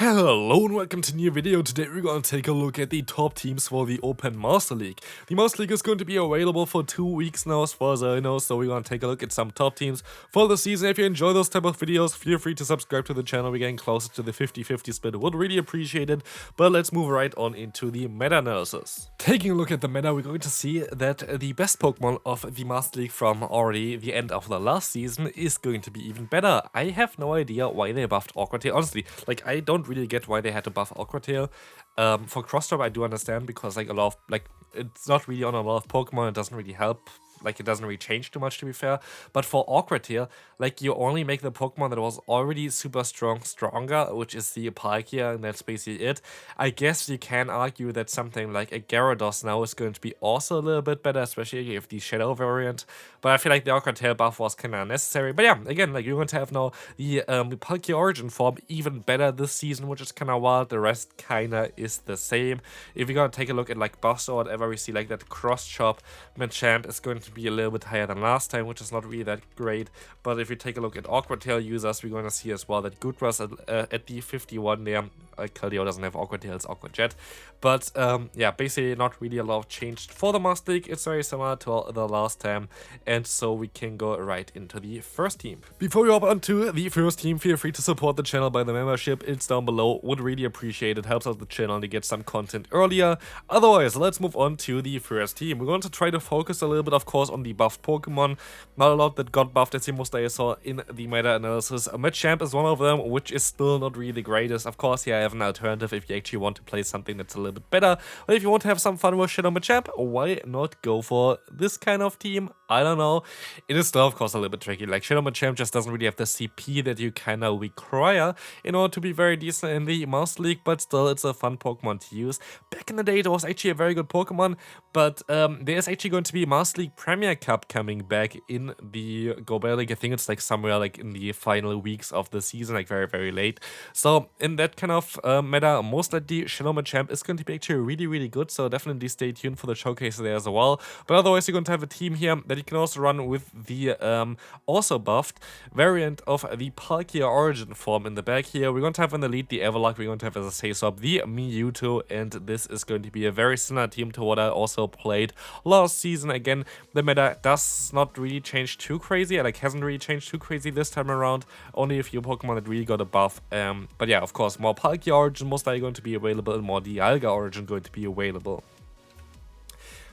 Hello and welcome to a new video. Today we're going to take a look at the top teams for the Open Master League. The Master League is going to be available for 2 weeks now as far as I know, so we're going to take a look at some top teams for the season. If you enjoy those type of videos, feel free to subscribe to the channel. We're getting closer to the 50-50 split. Would really appreciate it, but let's move right on into the meta analysis. Taking a look at the meta, we're going to see that the best Pokemon of the Master League from already the end of the last season is going to be even better. I have no idea why they buffed Awkward Tail. Honestly, like, I don't really get why they had to buff Awkward Tail. For Cross Drop, I do understand because like a lot of it's not really on a lot of Pokemon. It doesn't really help. Like, it doesn't really change too much, to be fair. But for Awkward Tail, like, you only make the Pokemon that was already super strong stronger, which is the Palkia, and that's basically it. I guess you can argue that something like a Gyarados now is going to be also a little bit better, especially if the Shadow variant. But I feel like the Awkward Tail buff was kind of unnecessary. But yeah, again, like, you're going to have now the Palkia Origin form even better this season, which is kind of wild. The rest kind of is the same. If you're going to take a look at, like, buffs or whatever, we see, like, that Cross Chop Machamp is going to be a little bit higher than last time, which is not really that great. But if you take a look at Awkward Tail users, we're going to see as well that Goodras at the 51 there. Keldeo doesn't have Awkward Tail, it's Awkward Jet. But yeah, basically not really a lot changed for the Master League. It's very similar to the last time, and so we can go right into the first team. Before we hop on to the first team, feel free to support the channel by the membership. It's down below. Would really appreciate it. Helps out the channel to get some content earlier. Otherwise, let's move on to the first team. We're going to try to focus a little bit, of course, on the buffed Pokemon. Not a lot that got buffed, as you most I saw in the meta analysis. Machamp is one of them, which is still not really the greatest. Of course, yeah, I have an alternative if you actually want to play something that's a little bit better. But if you want to have some fun with Shadow Machamp, why not go for this kind of team? I don't know. It is still, of course, a little bit tricky. Like, Shadow Machamp just doesn't really have the CP that you kind of require in order to be very decent in the Master League, but still, it's a fun Pokemon to use. Back in the day, it was actually a very good Pokemon, but there's actually going to be a Master League Premier Cup coming back in the Global League. I think it's like somewhere like in the final weeks of the season, like very, very late. So in that kind of meta, most likely Shadow Machamp is going to be actually really, really good. So definitely stay tuned for the showcase there as well. But otherwise, you're going to have a team here that you can also run with the also buffed variant of the Palkia Origin form in the back here. We're going to have in the lead the Everlock. We're going to have, as I say, swap the Mewtwo, and this is going to be a very similar team to what I also played last season. Again, the meta does not really change too crazy, like hasn't really changed too crazy this time around. Only a few Pokemon that really got a buff. But yeah, of course, more Palkia Origin most likely going to be available, and more Dialga Origin going to be available.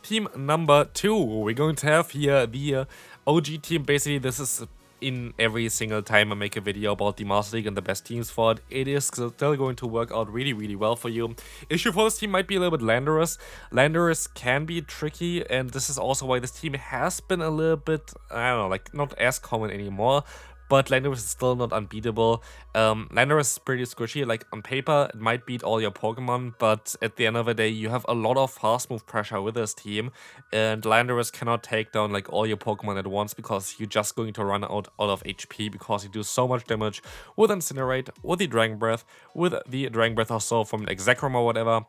Team number 2, we're going to have here the OG team. Basically, this is in every single time I make a video about the Master League and the best teams for it. It is still going to work out really, really well for you. Issue for this team might be a little bit Landorus. Landorus can be tricky, and this is also why this team has been a little bit, I don't know, like not as common anymore. But Landorus is still not unbeatable. Landorus is pretty squishy. Like, on paper, it might beat all your Pokemon, but at the end of the day, you have a lot of fast move pressure with this team, and Landorus cannot take down like all your Pokemon at once because you're just going to run out of HP because you do so much damage with Incinerate, with the Dragon Breath, also from like Zekrom or whatever.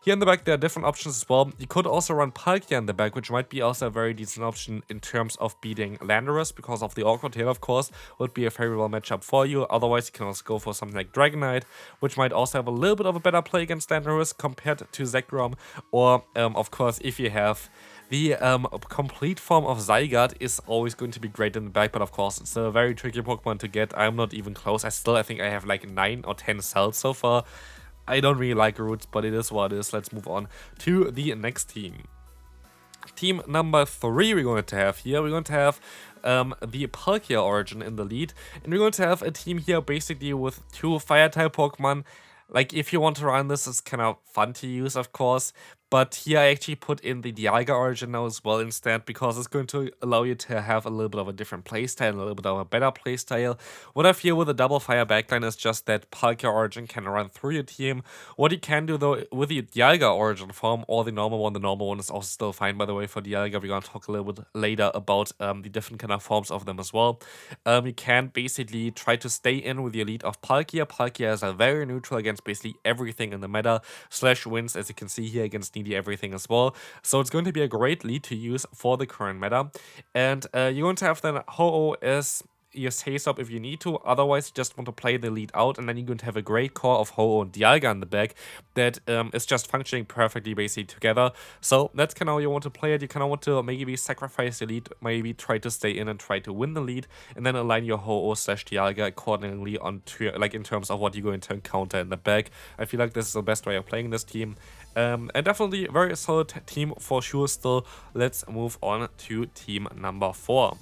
Here in the back, there are different options as well. You could also run Palkia in the back, which might be also a very decent option in terms of beating Landorus because of the Awkward Tail, of course, would be a favorable matchup for you. Otherwise, you can also go for something like Dragonite, which might also have a little bit of a better play against Landorus compared to Zekrom. Or, of course, if you have the complete form of Zygarde, is always going to be great in the back, but of course, it's a very tricky Pokemon to get. I'm not even close. I think I have like 9 or 10 cells so far. I don't really like Roots, but it is what it is. Let's move on to the next team. Team number 3 we're going to have here. We're going to have the Palkia Origin in the lead, and we're going to have a team here basically with 2 Fire-type Pokemon. Like, if you want to run this, it's kind of fun to use, of course. But here I actually put in the Dialga Origin now as well instead, because it's going to allow you to have a little bit of a different playstyle, a little bit of a better playstyle. What I feel with the double fire backline is just that Palkia Origin can run through your team. What you can do though with the Dialga Origin form or the normal one is also still fine, by the way, for Dialga. We're going to talk a little bit later about the different kind of forms of them as well. You can basically try to stay in with your lead of Palkia. Palkia is a very neutral against basically everything in the meta. Slash wins, as you can see here, against nearly everything as well. So it's going to be a great lead to use for the current meta. And you're going to have then Ho-Oh as your Face Up if you need to, otherwise you just want to play the lead out, and then you're going to have a great core of Ho-Oh and Dialga in the back that is just functioning perfectly basically together. So that's kind of how you want to play it. You kind of want to maybe sacrifice the lead, maybe try to stay in and try to win the lead, and then align your Ho-Oh / Dialga accordingly on like in terms of what you're going to encounter in the back. I feel like this is the best way of playing this team. And definitely a very solid team for sure still. Let's move on to team number 4.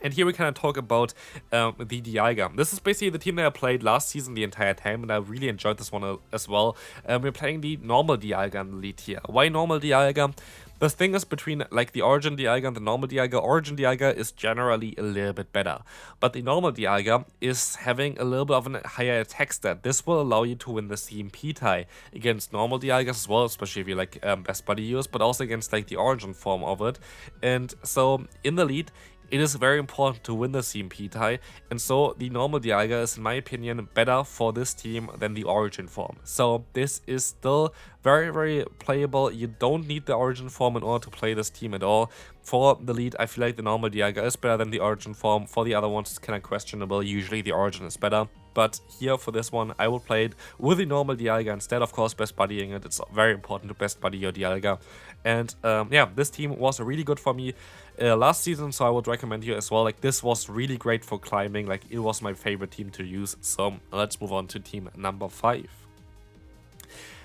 And here we kind of talk about the Dialga. This is basically the team that I played last season the entire time, and I really enjoyed this one as well. We're playing the normal Dialga in the lead here. Why normal Dialga? The thing is, between like the Origin Dialga and the normal Dialga, Origin Dialga is generally a little bit better. But the normal Dialga is having a little bit of a higher attack stat. This will allow you to win the CMP tie against normal Dialgas as well, especially if you like best buddy use, but also against like the Origin form of it. And so in the lead, it is very important to win the CMP tie, and so the normal Dialga is, in my opinion, better for this team than the Origin form. So this is still very, very playable. You don't need the Origin form in order to play this team at all. For the lead, I feel like the normal Dialga is better than the Origin form. For the other ones, it's kind of questionable. Usually the Origin is better. But here for this one, I will play it with the normal Dialga instead. Of course, best buddying it. It's very important to best buddy your Dialga. And yeah, this team was really good for me last season, so I would recommend you as well. Like, this was really great for climbing. Like, it was my favorite team to use. So let's move on to team number 5.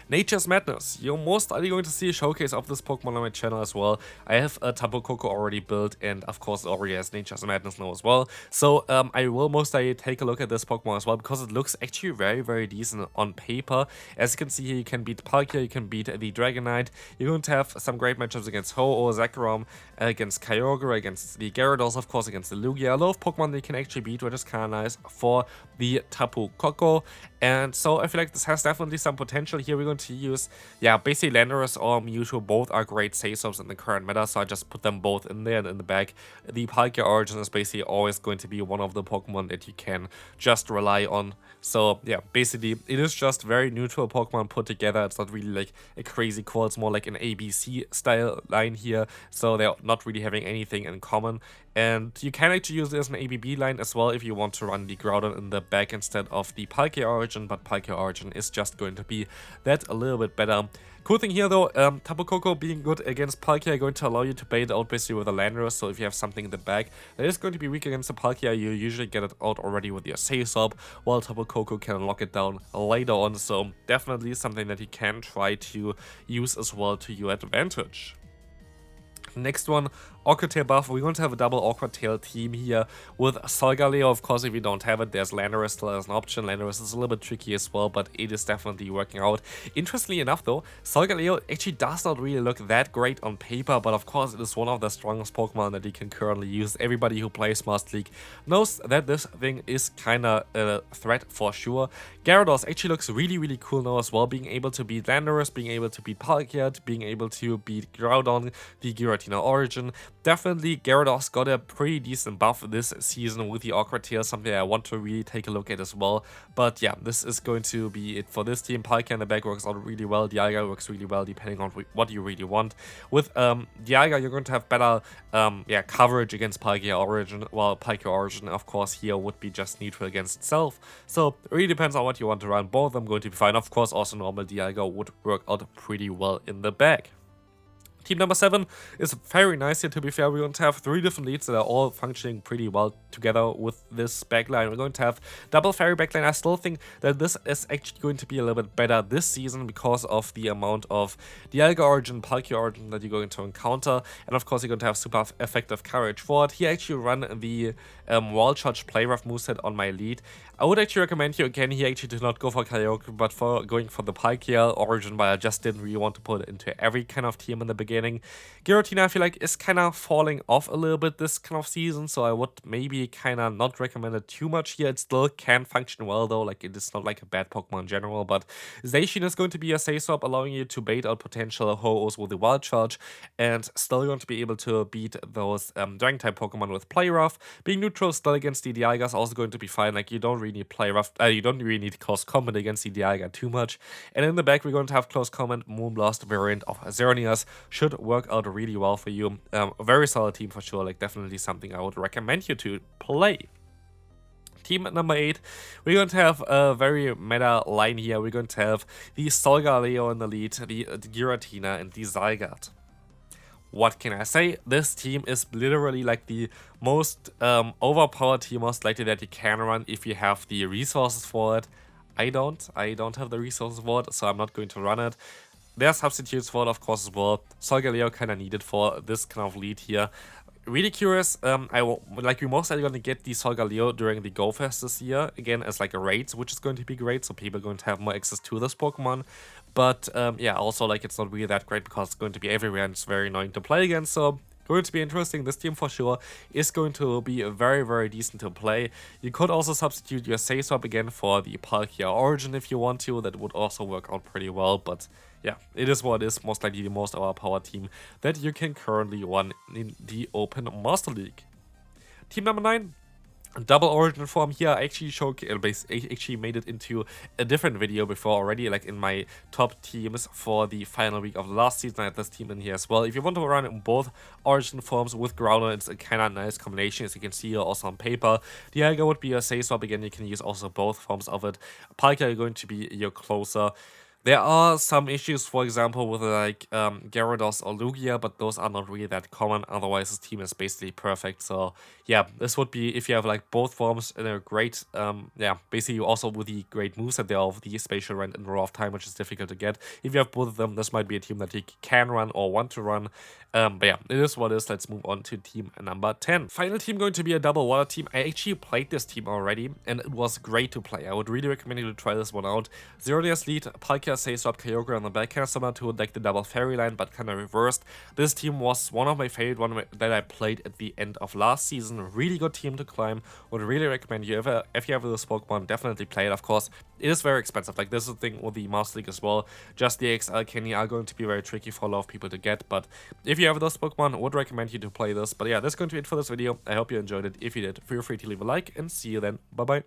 Nature's Madness. You're most likely going to see a showcase of this Pokemon on my channel as well. I have a Tapu Koko already built, and of course it already has Nature's Madness now as well. So I will most likely take a look at this Pokemon as well, because it looks actually very, very decent on paper. As you can see here, you can beat Palkia, you can beat the Dragonite. You're going to have some great matchups against Ho-Oh, Zekrom, against Kyogre, against the Gyarados, of course, against the Lugia. A lot of Pokemon that you can actually beat, which is kind of nice for the Tapu Koko. And so I feel like this has definitely some potential. Here we're going to use, yeah, basically Landorus or Mewtwo. Both are great Say-Sops in the current meta, so I just put them both in there and in the back. The Palkia Origin is basically always going to be one of the Pokemon that you can just rely on. So yeah, basically it is just very neutral Pokemon put together. It's not really like a crazy core, it's more like an ABC style line here. So they're not really having anything in common. And you can actually use it as an ABB line as well if you want to run the Groudon in the back instead of the Palkia Origin, but Palkia Origin is just going to be that a little bit better. Cool thing here though, Tapu Koko being good against Palkia going to allow you to bait out basically with a Landorus, so if you have something in the back that is going to be weak against the Palkia, you usually get it out already with your Say-Sop, while Tapu Koko can lock it down later on, so definitely something that you can try to use as well to your advantage. Next one, Awkward Tail buff. We're going to have a double Awkward Tail team here with Solgaleo. Of course, if you don't have it, there's Landorus still as an option. Landorus is a little bit tricky as well, but it is definitely working out. Interestingly enough though, Solgaleo actually does not really look that great on paper, but of course it is one of the strongest Pokemon that you can currently use. Everybody who plays Master League knows that this thing is kinda a threat for sure. Gyarados actually looks really, really cool now as well, being able to beat Landorus, being able to beat Palkia, being able to beat Groudon, the Giratina Origin. Definitely Gyarados got a pretty decent buff this season with the Awkward Tail, something I want to really take a look at as well. But yeah, this is going to be it for this team. Palkia in the back works out really well, Dialga works really well depending on what you really want. With Dialga, you're going to have better coverage against Palkia Origin, while Palkia Origin, of course, here would be just neutral against itself. So it really depends on what you want to run. Both of them going to be fine. Of course, also normal Dialga would work out pretty well in the back. Team number 7 is very nice here, to be fair. We're going to have 3 different leads that are all functioning pretty well together with this backline. We're going to have double fairy backline. I still think that this is actually going to be a little bit better this season because of the amount of Dialga Origin, Palkia Origin that you're going to encounter. And of course, you're going to have super effective coverage for it. Here I actually run the Wall Charge Play Rough moveset on my lead. I would actually recommend you again here actually to not go for Kyogre, but for going for the Palkia Origin, but I just didn't really want to put it into every kind of team in the beginning. Giratina, I feel like, is kind of falling off a little bit this kind of season, so I would maybe kind of not recommend it too much here. It still can function well though, like it is not like a bad Pokemon in general, but Zacian is going to be a Say-Swap, allowing you to bait out potential Ho-Ohs with the Wild Charge, and still going to be able to beat those Dragon-type Pokemon with Play Rough. Being neutral neutral still against the Dialga is also going to be fine. Like, you don't really need play rough, you don't really need close combat against the Dialga too much. And in the back, we're going to have close combat. Moonblast variant of Xerneas should work out really well for you. A very solid team for sure. Like, definitely something I would recommend you to play. Team number 8, we're going to have a very meta line here. We're going to have the Solgaleo in the lead, the Giratina, and the Zygarde. What can I say? This team is literally like the most overpowered team, most likely that you can run if you have the resources for it. I don't have the resources for it, so I'm not going to run it. There are substitutes for it, of course, as well. Solgaleo kind of needed for this kind of lead here. Really curious, we're most likely going to get the Solgaleo during the Go Fest this year, again, as like a raid, which is going to be great, so people are going to have more access to this Pokemon. But yeah, also like it's not really that great because it's going to be everywhere and it's very annoying to play against, so going to be interesting. This team for sure is going to be very, very decent to play. You could also substitute your Say-Swap again for the Palkia Origin if you want to. That would also work out pretty well, but yeah, it is what it is. Most likely the most overpowered team that you can currently run in the Open Master League. Team number 9. Double origin form here. I actually made it into a different video before already, like in my top teams for the final week of the last season. I had this team in here as well. If you want to run in both origin forms with Groudon, it's a kind of nice combination, as you can see here also on paper. Dialga would be a Say-Swap again. You can use also both forms of it. Palkia are going to be your closer. There are some issues, for example, with like Gyarados or Lugia, but those are not really that common. Otherwise, this team is basically perfect. So yeah, this would be if you have like both forms in a great, yeah, basically also with the great moves that they are of the Spatial Rent and Roar of Time, which is difficult to get. If you have both of them, this might be a team that you can run or want to run. But yeah, it is what it is. Let's move on to team number 10. Final team going to be a double water team. I actually played this team already, and it was great to play. I would really recommend you to try this one out. Xerneas lead, Palkia, Say-Swap, Kyogre on the back, kind of similar to like the double fairy line, but kind of reversed. This team was one of my favorite ones that I played at the end of last season. Really good team to climb. Would really recommend you, if you have this Pokemon, definitely play it. Of course, it is very expensive. Like, this is the thing with the Master League as well. Just the XL Kenny are going to be very tricky for a lot of people to get, but if you have those Pokemon, I would recommend you to play this. But yeah, that's going to be it for this video. I hope you enjoyed it. If you did, feel free to leave a like, and see you then. Bye bye.